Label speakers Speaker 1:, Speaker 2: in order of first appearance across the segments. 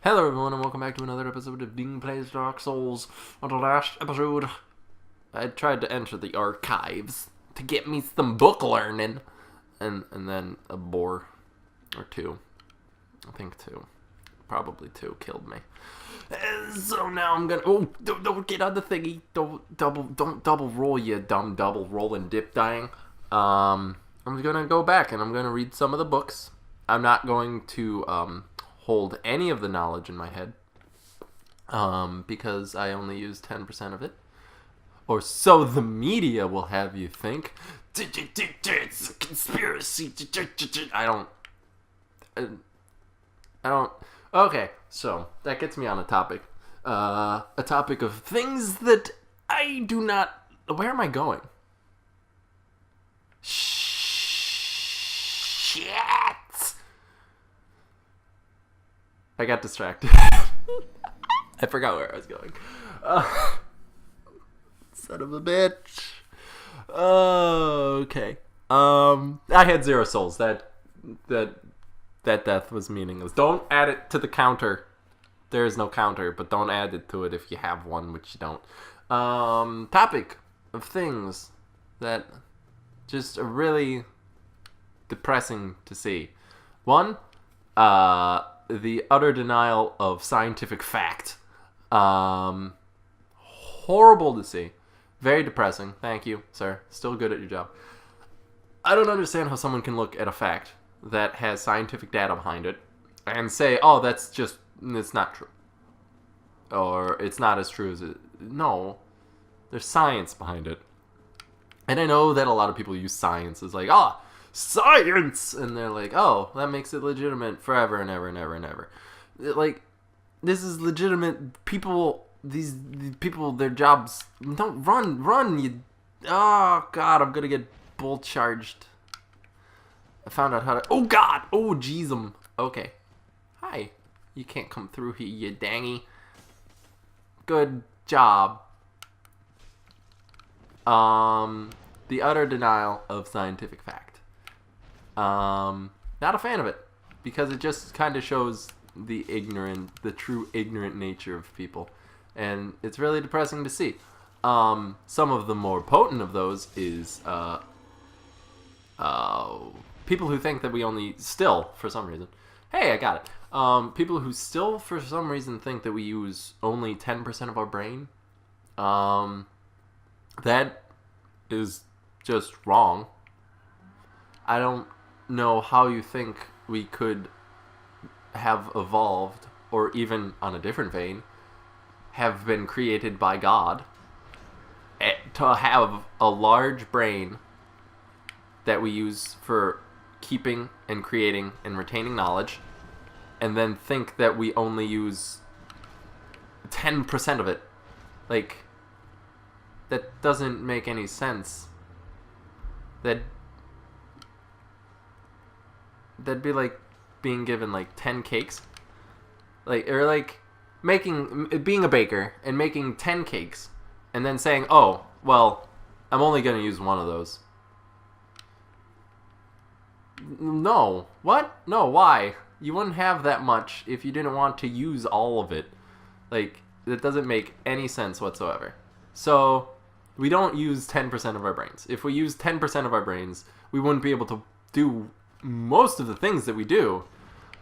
Speaker 1: Hello everyone and welcome back to another episode of Being Plays Dark Souls. On the last episode, I tried to enter the archives to get me some book learning. And then a boar. Or two. I think two. Probably two killed me. And so now I'm gonna... Oh, don't get on the thingy. Don't double roll, you dumb double roll and dip dying. I'm gonna go back and I'm gonna read some of the books. I'm not going to, hold any of the knowledge in my head, because I only use 10% of it, or so the media will have you think. It's a conspiracy. I don't. Okay, so that gets me on a topic of things that I do not. Where am I going? Shit. I got distracted. I forgot where I was going. Son of a bitch. Okay. I had 0 souls. That death was meaningless. Don't add it to the counter. There is no counter, but don't add it to it if you have one, which you don't. Topic of things that just are really depressing to see. One, the utter denial of scientific fact. Horrible to see. Very depressing. Thank you, sir. Still good at your job. I don't understand how someone can look at a fact that has scientific data behind it and say, oh, it's not true. Or it's not as true as it... No. There's science behind it. And I know that a lot of people use science as like, science! And they're like, oh, that makes it legitimate forever and ever and ever and ever. Like, this is legitimate. People, these people, their jobs, don't run, you, oh, God, I'm gonna get bull charged. I found out how to, oh, God, oh, jeez, okay. Hi, you can't come through here, you dangy. Good job. The utter denial of scientific fact. Not a fan of it, because it just kind of shows the true ignorant nature of people, and it's really depressing to see. Some of the more potent of those is people who think that we only still, for some reason, hey, I got it. People who still, for some reason, think that we use only 10% of our brain. That is just wrong. I don't know how you think we could have evolved, or even on a different vein, have been created by God to have a large brain that we use for keeping and creating and retaining knowledge, and then think that we only use 10% of it. Like, that doesn't make any sense. That'd be like being given like 10 cakes, or like being a baker and making 10 cakes and then saying, oh, well, I'm only going to use one of those. No. What? No, why? You wouldn't have that much if you didn't want to use all of it. Like, that doesn't make any sense whatsoever. So, we don't use 10% of our brains. If we use 10% of our brains, we wouldn't be able to do most of the things that we do,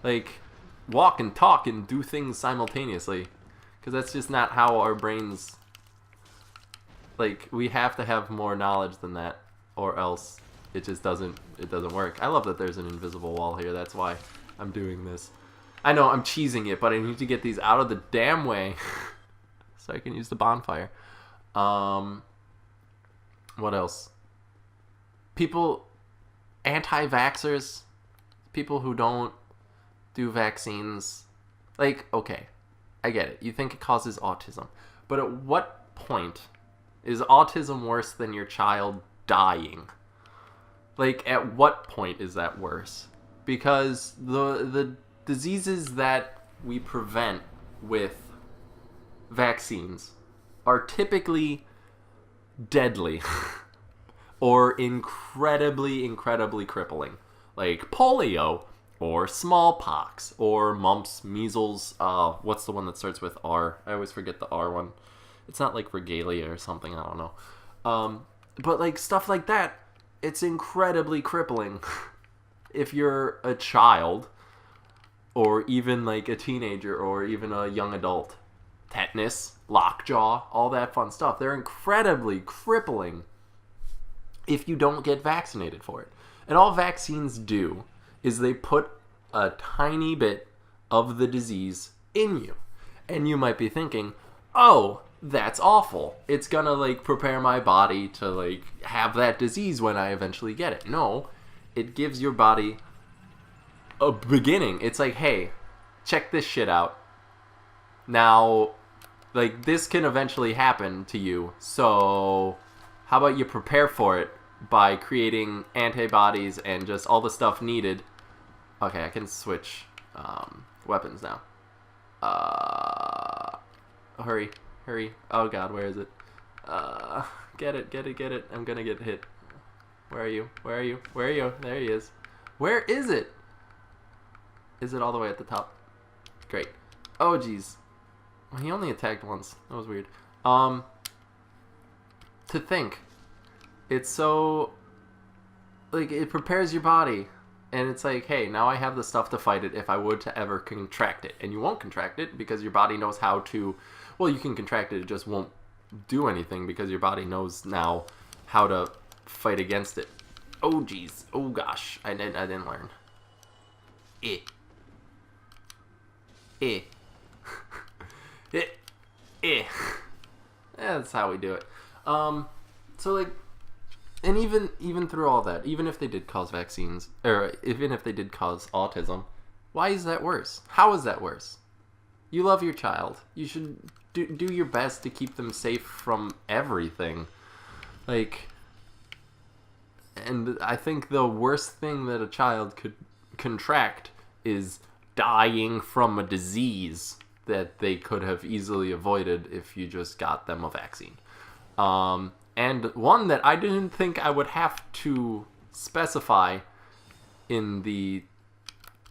Speaker 1: like walk and talk and do things simultaneously, because that's just not how our brains, like, we have to have more knowledge than that, or else it just doesn't work. I love that there's an invisible wall here. That's why I'm doing this. I know I'm cheesing it, but I need to get these out of the damn way so I can use the bonfire. What else? People, anti-vaxxers, people who don't do vaccines, like, okay, I get it. You think it causes autism. But at what point is autism worse than your child dying? Like, at what point is that worse? Because the diseases that we prevent with vaccines are typically deadly or incredibly crippling. Like polio or smallpox, or mumps, measles. What's the one that starts with R? I always forget the R one. It's not like regalia or something. I don't know. But like stuff like that, it's incredibly crippling. If you're a child, or even like a teenager, or even a young adult. Tetanus, lockjaw, all that fun stuff. They're incredibly crippling if you don't get vaccinated for it. And all vaccines do is they put a tiny bit of the disease in you. And you might be thinking, oh, that's awful. It's gonna like prepare my body to like have that disease when I eventually get it. No, it gives your body a beginning. It's like, hey, check this shit out. Now, like, this can eventually happen to you, so how about you prepare for it by creating antibodies and just all the stuff needed. Okay, I can switch weapons now. Hurry. Oh god, where is it? Get it. I'm gonna get hit. Where are you? There he is. Where is it? Is it all the way at the top? Great. Oh, jeez. He only attacked once. That was weird. To think. It's so... like, it prepares your body. And it's like, hey, now I have the stuff to fight it if I would to ever contract it. And you won't contract it because your body knows how to... well, you can contract it, it just won't do anything because your body knows now how to fight against it. Oh, jeez. Oh, gosh. I didn't learn. That's how we do it. So like, and even through all that, even if they did cause vaccines, or even if they did cause autism, why is that worse? How is that worse? You love your child. You should do your best to keep them safe from everything. Like, and I think the worst thing that a child could contract is dying from a disease that they could have easily avoided if you just got them a vaccine. And one that I didn't think I would have to specify in the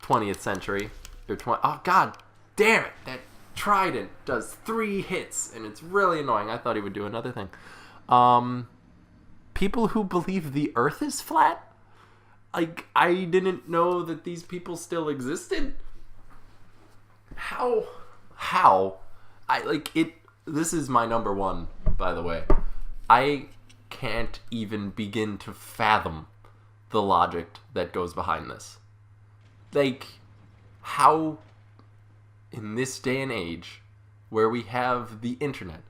Speaker 1: 20th century. Oh, god damn it! That trident does 3 hits, and it's really annoying. I thought he would do another thing. People who believe the Earth is flat? Like, I didn't know that these people still existed. How? This is my number one, by the way. I can't even begin to fathom the logic that goes behind this. Like, how, in this day and age, where we have the internet,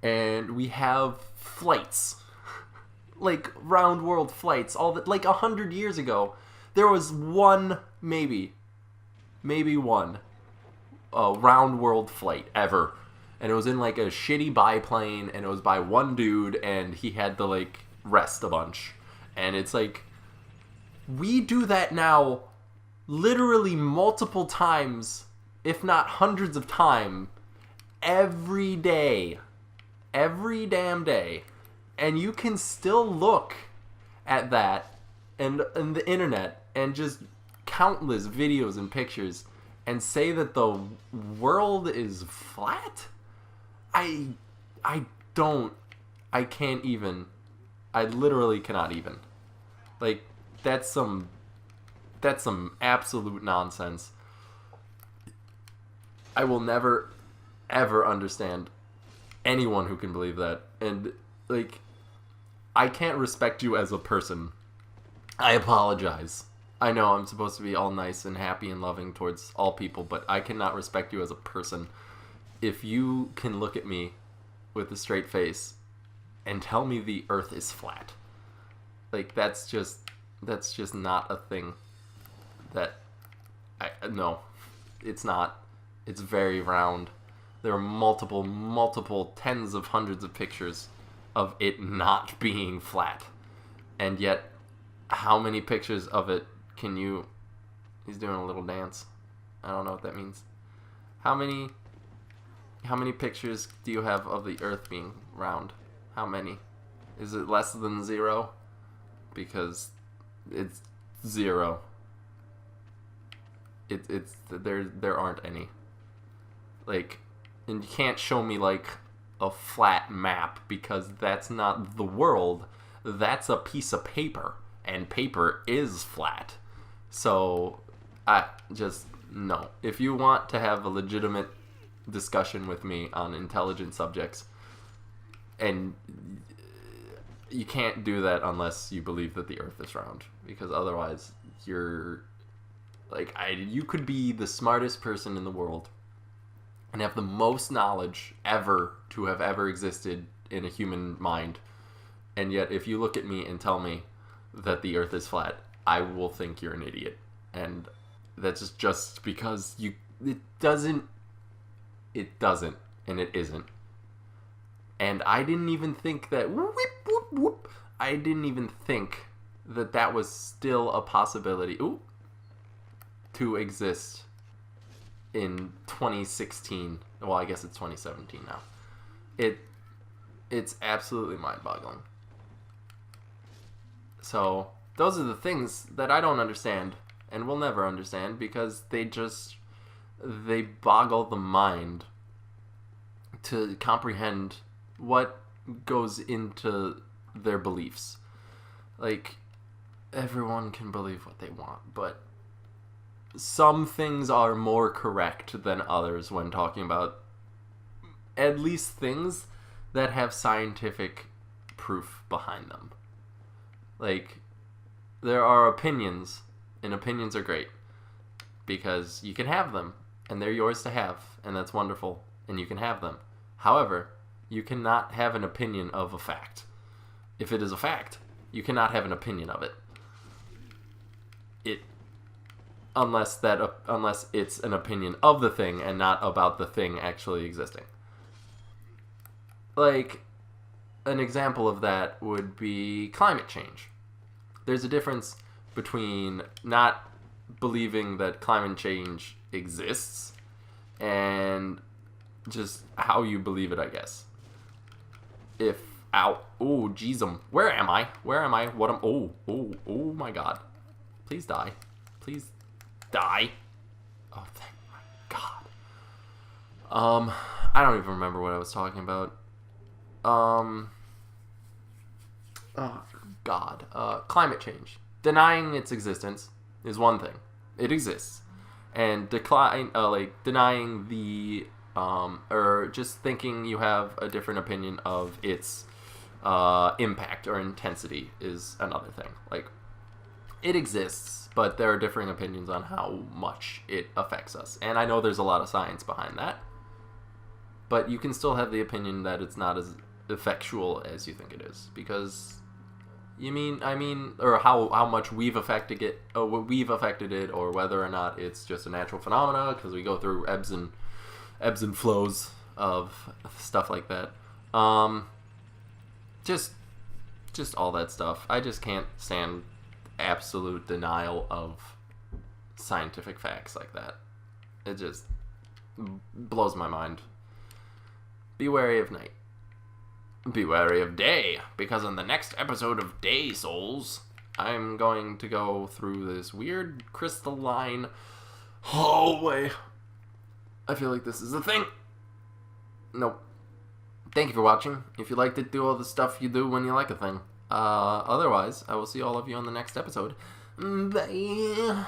Speaker 1: and we have flights, like round world flights, all that, like 100 years ago, there was one, maybe one, round world flight ever. And it was in like a shitty biplane, and it was by one dude, and he had to like rest a bunch. And it's like, we do that now literally multiple times, if not hundreds of times, every day. Every damn day. And you can still look at that and the internet and just countless videos and pictures and say that the world is flat? I can't even. I literally cannot even. Like, that's some absolute nonsense. I will never, ever understand anyone who can believe that. And, like, I can't respect you as a person. I apologize. I know I'm supposed to be all nice and happy and loving towards all people, but I cannot respect you as a person. If you can look at me with a straight face and tell me the Earth is flat, like, that's just not a thing no, it's not. It's very round. There are multiple tens of hundreds of pictures of it not being flat. And yet, how many pictures of it can you... He's doing a little dance. I don't know what that means. How many pictures do you have of the Earth being round? How many? Is it less than 0? Because it's 0. It's there aren't any. Like, and you can't show me like a flat map because that's not the world. That's a piece of paper, and paper is flat. So I just no. If you want to have a legitimate discussion with me on intelligent subjects, and you can't do that unless you believe that the Earth is round, because otherwise you're like you could be the smartest person in the world and have the most knowledge ever to have ever existed in a human mind, and yet if you look at me and tell me that the Earth is flat, I will think you're an idiot. And that's just because it doesn't, and it isn't. And I didn't even think that I didn't even think that that was still a possibility to exist in 2016. Well, I guess it's 2017 now. It's absolutely mind-boggling. So those are the things that I don't understand and will never understand, because they boggle the mind to comprehend what goes into their beliefs. Like, everyone can believe what they want, but some things are more correct than others when talking about at least things that have scientific proof behind them. Like, there are opinions, and opinions are great because you can have them, and they're yours to have, and that's wonderful, and you can have them. However, you cannot have an opinion of a fact. If it is a fact, you cannot have an opinion of it. Unless it's an opinion of the thing and not about the thing actually existing. Like, an example of that would be climate change. There's a difference between not believing that climate change exists and just how you believe it, I guess. Oh, jeez, where am I? Oh my god. Please die. Please die. Oh, thank my god. I don't even remember what I was talking about. Oh, god. Climate change. Denying its existence is one thing. It exists. And denying the, or just thinking you have a different opinion of its impact or intensity is another thing. Like, it exists, but there are differing opinions on how much it affects us. And I know there's a lot of science behind that, but you can still have the opinion that it's not as effectual as you think it is, because or how much we've affected it, or whether or not it's just a natural phenomena because we go through ebbs and flows of stuff like that. Just all that stuff. I just can't stand absolute denial of scientific facts like that. It just blows my mind. Be wary of night. Be wary of day, because in the next episode of Day Souls, I'm going to go through this weird crystalline hallway. I feel like this is a thing. Nope. Thank you for watching. If you liked it, do all the stuff you do when you like a thing. Otherwise, I will see all of you on the next episode. Bye.